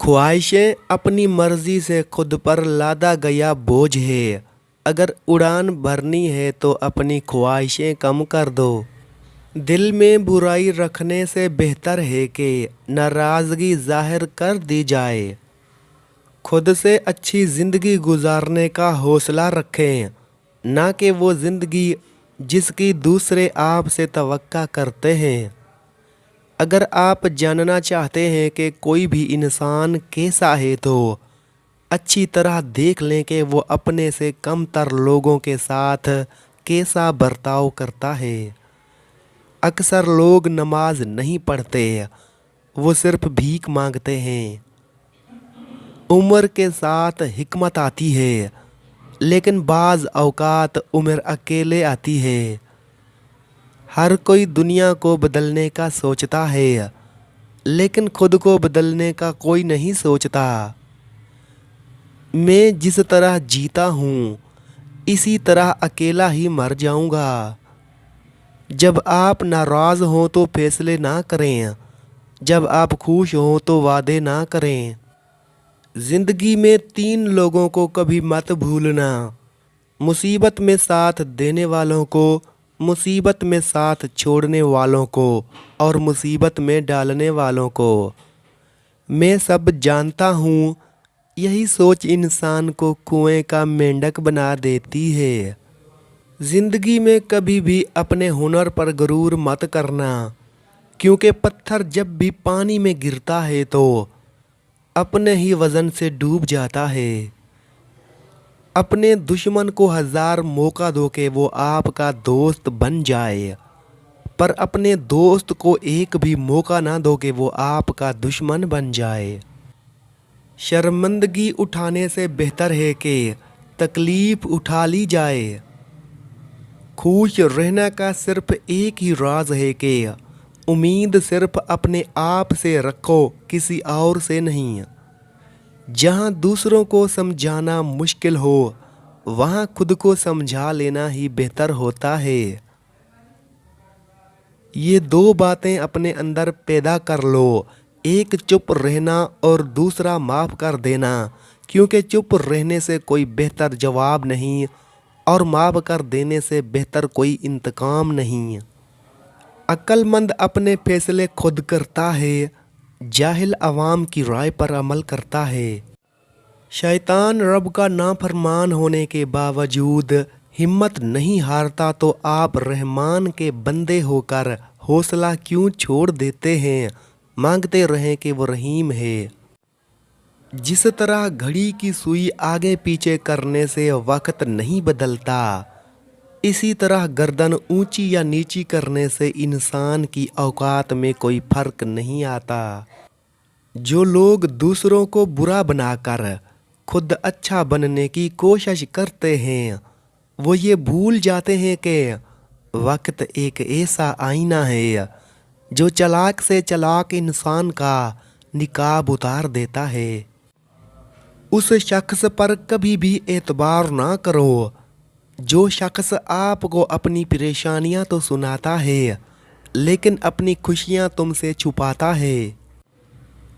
ख्वाहिशें अपनी मर्जी से खुद पर लादा गया बोझ है। अगर उड़ान भरनी है तो अपनी ख्वाहिशें कम कर दो। दिल में बुराई रखने से बेहतर है कि नाराज़गी ज़ाहिर कर दी जाए। खुद से अच्छी ज़िंदगी गुजारने का हौसला रखें, ना कि वो ज़िंदगी जिसकी दूसरे आपसे तवक्का करते हैं। अगर आप जानना चाहते हैं कि कोई भी इंसान कैसा है तो अच्छी तरह देख लें कि वो अपने से कमतर लोगों के साथ कैसा बर्ताव करता है। अक्सर लोग नमाज नहीं पढ़ते, वो सिर्फ भीख मांगते हैं। उम्र के साथ हिकमत आती है, लेकिन बाज़ औक़ात उम्र अकेले आती है। हर कोई दुनिया को बदलने का सोचता है, लेकिन खुद को बदलने का कोई नहीं सोचता। मैं जिस तरह जीता हूँ इसी तरह अकेला ही मर जाऊँगा। जब आप नाराज़ हों तो फैसले ना करें, जब आप खुश हों तो वादे ना करें। ज़िंदगी में 3 लोगों को कभी मत भूलना: मुसीबत में साथ देने वालों को, मुसीबत में साथ छोड़ने वालों को और मुसीबत में डालने वालों को। मैं सब जानता हूँ, यही सोच इंसान को कुएं का मेंढक बना देती है। ज़िंदगी में कभी भी अपने हुनर पर गरूर मत करना, क्योंकि पत्थर जब भी पानी में गिरता है तो अपने ही वज़न से डूब जाता है। अपने दुश्मन को 1000 मौका दो कि वो आपका दोस्त बन जाए, पर अपने दोस्त को एक भी मौका ना दो कि वो आपका दुश्मन बन जाए। शर्मिंदगी उठाने से बेहतर है कि तकलीफ़ उठा ली जाए। खुश रहने का सिर्फ एक ही राज है कि उम्मीद सिर्फ अपने आप से रखो, किसी और से नहीं। जहाँ दूसरों को समझाना मुश्किल हो, वहाँ खुद को समझा लेना ही बेहतर होता है। ये 2 बातें अपने अंदर पैदा कर लो, एक चुप रहना और दूसरा माफ़ कर देना, क्योंकि चुप रहने से कोई बेहतर जवाब नहीं और माफ़ कर देने से बेहतर कोई इंतकाम नहीं। अक्लमंद अपने फैसले खुद करता है, जाहिल अवाम की राय पर अमल करता है। शैतान रब का नाफरमान होने के बावजूद हिम्मत नहीं हारता, तो आप रहमान के बंदे होकर हौसला क्यों छोड़ देते हैं? मांगते रहें कि वो रहीम है। जिस तरह घड़ी की सुई आगे पीछे करने से वक्त नहीं बदलता, इसी तरह गर्दन ऊंची या नीची करने से इंसान की औकात में कोई फर्क नहीं आता। जो लोग दूसरों को बुरा बनाकर खुद अच्छा बनने की कोशिश करते हैं, वो ये भूल जाते हैं कि वक्त एक ऐसा आईना है जो चालाक से चालाक इंसान का निकाब उतार देता है। उस शख्स पर कभी भी एतबार ना करो जो शख्स आपको अपनी परेशानियां तो सुनाता है, लेकिन अपनी खुशियां तुमसे छुपाता है।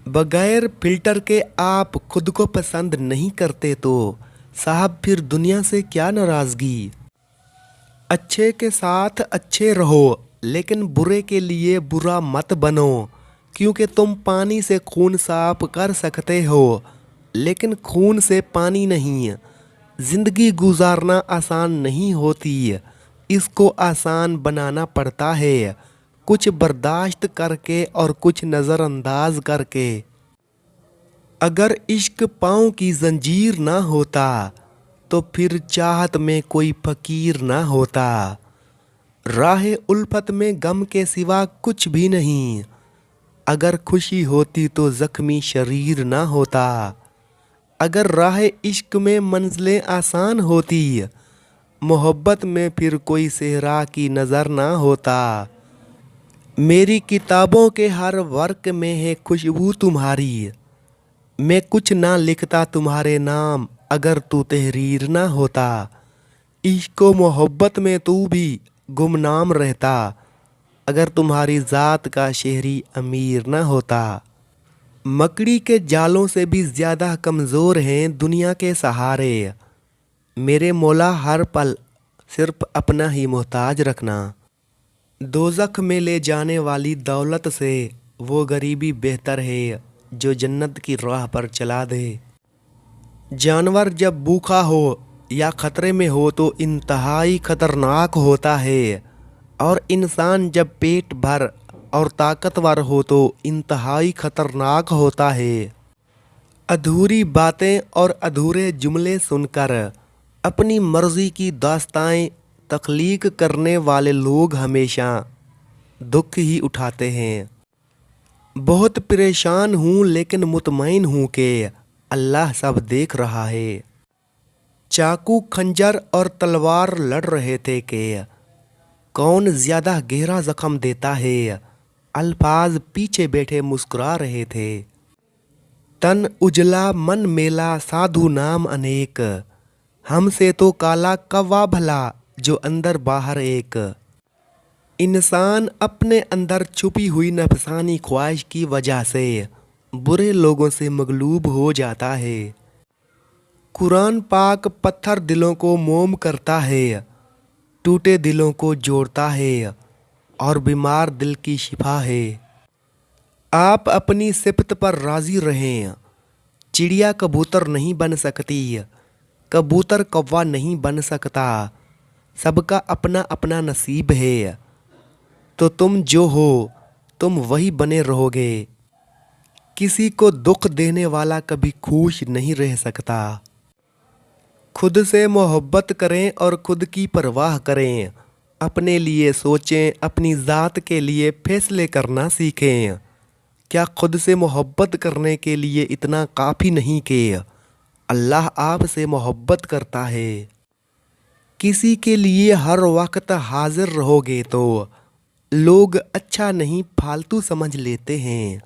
बगैर फिल्टर के आप खुद को पसंद नहीं करते तो साहब फिर दुनिया से क्या नाराज़गी। अच्छे के साथ अच्छे रहो, लेकिन बुरे के लिए बुरा मत बनो, क्योंकि तुम पानी से खून साफ कर सकते हो, लेकिन खून से पानी नहीं। ज़िंदगी गुजारना आसान नहीं होती, इसको आसान बनाना पड़ता है, कुछ बर्दाश्त करके और कुछ नज़रअंदाज करके। अगर इश्क पाँव की जंजीर ना होता तो फिर चाहत में कोई फ़कीर ना होता। राह उल्फत में गम के सिवा कुछ भी नहीं। अगर खुशी होती तो ज़ख्मी शरीर ना होता। अगर राह इश्क में मंजिलें आसान होती, मोहब्बत में फिर कोई सेहरा की नज़र ना होता। मेरी किताबों के हर वर्क में है खुशबू तुम्हारी। मैं कुछ ना लिखता तुम्हारे नाम अगर तू तहरीर ना होता। इश्क व मोहब्बत में तू भी गुमनाम रहता, अगर तुम्हारी ज़ात का शहरी अमीर ना होता। मकड़ी के जालों से भी ज़्यादा कमज़ोर हैं दुनिया के सहारे। मेरे मौला हर पल सिर्फ अपना ही मोहताज रखना। दोज़ख में ले जाने वाली दौलत से वो गरीबी बेहतर है जो जन्नत की राह पर चला दे। जानवर जब भूखा हो या ख़तरे में हो तो इंतहाई ख़तरनाक होता है, और इंसान जब पेट भर और ताकतवर हो तो इंतहाई ख़तरनाक होता है। अधूरी बातें और अधूरे जुमले सुनकर अपनी मर्ज़ी की दास्ताएं तख्लीक करने वाले लोग हमेशा दुख ही उठाते हैं। बहुत परेशान हूँ लेकिन मुतमईन हूँ कि अल्लाह सब देख रहा है। चाकू, खंजर और तलवार लड़ रहे थे कि कौन ज़्यादा गहरा ज़ख्म देता है। अल्फाज पीछे बैठे मुस्कुरा रहे थे। तन उजला मन मेला साधु नाम अनेक, हमसे तो काला कौवा भला जो अंदर बाहर एक। इंसान अपने अंदर छुपी हुई नफसानी ख्वाहिश की वजह से बुरे लोगों से मगलूब हो जाता है। कुरान पाक पत्थर दिलों को मोम करता है, टूटे दिलों को जोड़ता है और बीमार दिल की शिफा है। आप अपनी सिफत पर राज़ी रहें। चिड़िया कबूतर नहीं बन सकती, कबूतर कौवा नहीं बन सकता। सबका अपना अपना नसीब है, तो तुम जो हो तुम वही बने रहोगे। किसी को दुख देने वाला कभी खुश नहीं रह सकता। खुद से मोहब्बत करें और खुद की परवाह करें। अपने लिए सोचें, अपनी ज़ात के लिए फैसले करना सीखें। क्या खुद से मोहब्बत करने के लिए इतना काफ़ी नहीं कि अल्लाह आपसे मोहब्बत करता है। किसी के लिए हर वक्त हाजिर रहोगे तो लोग अच्छा नहीं फालतू समझ लेते हैं।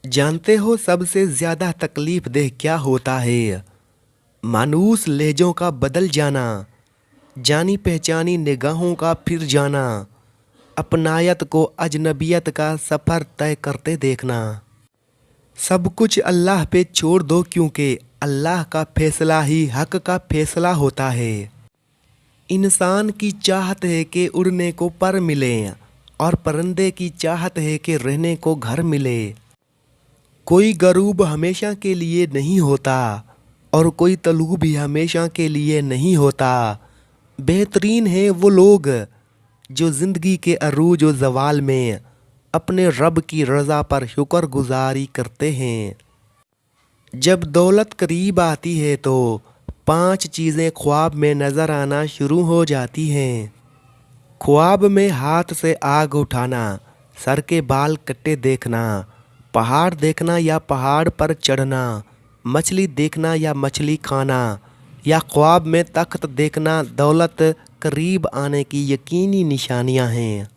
जानते हो सबसे ज़्यादा तकलीफ़ देह क्या होता है? मानूस लहजों का बदल जाना, जानी पहचानी निगाहों का फिर जाना, अपनायत को अजनबियत का सफ़र तय करते देखना। सब कुछ अल्लाह पे छोड़ दो क्योंकि अल्लाह का फैसला ही हक का फैसला होता है। इंसान की चाहत है कि उड़ने को पर मिले और परिंदे की चाहत है कि रहने को घर मिले। कोई गरूब हमेशा के लिए नहीं होता और कोई तलूब भी हमेशा के लिए नहीं होता। बेहतरीन है वो लोग जो ज़िंदगी के अरूज व ज़वाल में अपने रब की रज़ा पर शुक्रगुजारी करते हैं। जब दौलत करीब आती है तो 5 चीज़ें ख्वाब में नज़र आना शुरू हो जाती हैं। ख्वाब में हाथ से आग उठाना, सर के बाल कट्टे देखना, पहाड़ देखना या पहाड़ पर चढ़ना, मछली देखना या मछली खाना, या ख्वाब में तख्त देखना दौलत करीब आने की यकीनी निशानियां हैं।